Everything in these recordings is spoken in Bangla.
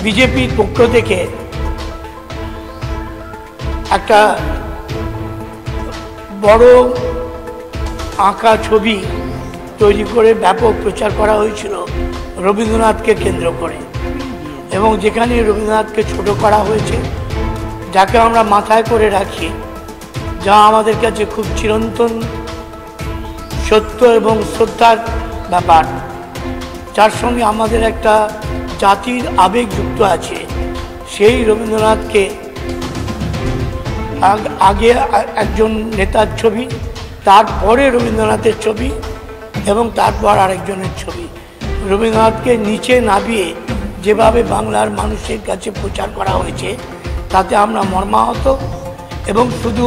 বিজেপির পক্ষ থেকে একটা বড় আঁকা ছবি তৈরি করে ব্যাপক প্রচার করা হয়েছিল রবীন্দ্রনাথকে কেন্দ্র করে, এবং যেখানে রবীন্দ্রনাথকে ছোট করা হয়েছে, যাকে আমরা মাথায় করে রাখি, যা আমাদের কাছে খুব চিরন্তন সত্য এবং শ্রদ্ধার ব্যাপার, যার সঙ্গে আমাদের একটা জাতির আবেগ যুক্ত আছে। সেই রবীন্দ্রনাথকে আগে একজন নেতার ছবি, তারপরে রবীন্দ্রনাথের ছবি, এবং তারপর আরেকজনের ছবি। রবীন্দ্রনাথকে নিচে নামিয়ে যেভাবে বাংলার মানুষের কাছে প্রচার করা হয়েছে, তাতে আমরা মর্মাহত, এবং শুধু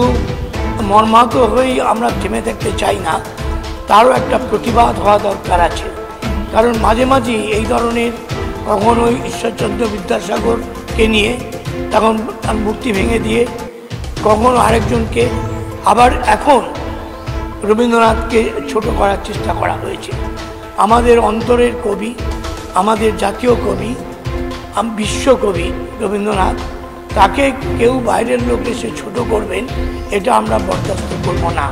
মর্মাহত হয়েই আমরা থেমে থাকতে চাই না, তারও একটা প্রতিবাদ হওয়া দরকার আছে। কারণ মাঝে মাঝে এই ধরনের, কখনো ঈশ্বরচন্দ্র বিদ্যাসাগরকে নিয়ে তখন তার মূর্তি ভেঙে দিয়ে, কখনো আরেকজনকে, আবার এখন রবীন্দ্রনাথকে ছোট করার চেষ্টা করা হয়েছে। আমাদের অন্তরের কবি, আমাদের জাতীয় কবি, বিশ্বকবি রবীন্দ্রনাথ, তাকে কেউ বাইরের লোক এসে ছোট করবেন, এটা আমরা বরদাস্ত করব না,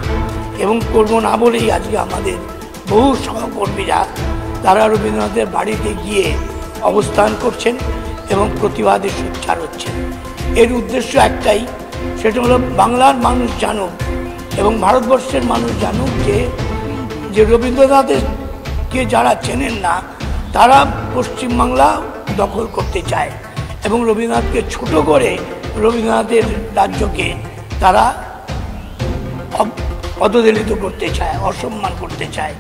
এবং করব না বলেই আজকে আমাদের বহু সহকর্মীরা তারা রবীন্দ্রনাথের বাড়িতে গিয়ে অবস্থান করছেন এবং প্রতিবাদে সোচ্চার হচ্ছেন। এর উদ্দেশ্য একটাই, সেটা হলো বাংলার মানুষ জানুক এবং ভারতবর্ষের মানুষ জানুক যে রবীন্দ্রনাথকে যারা চেনেন না, তারা পশ্চিমবাংলা দখল করতে চায়, এবং রবীন্দ্রনাথকে ছোট করে রবীন্দ্রনাথের রাজ্যকে তারা অধোদলিত করতে চায়, অসম্মান করতে চায়।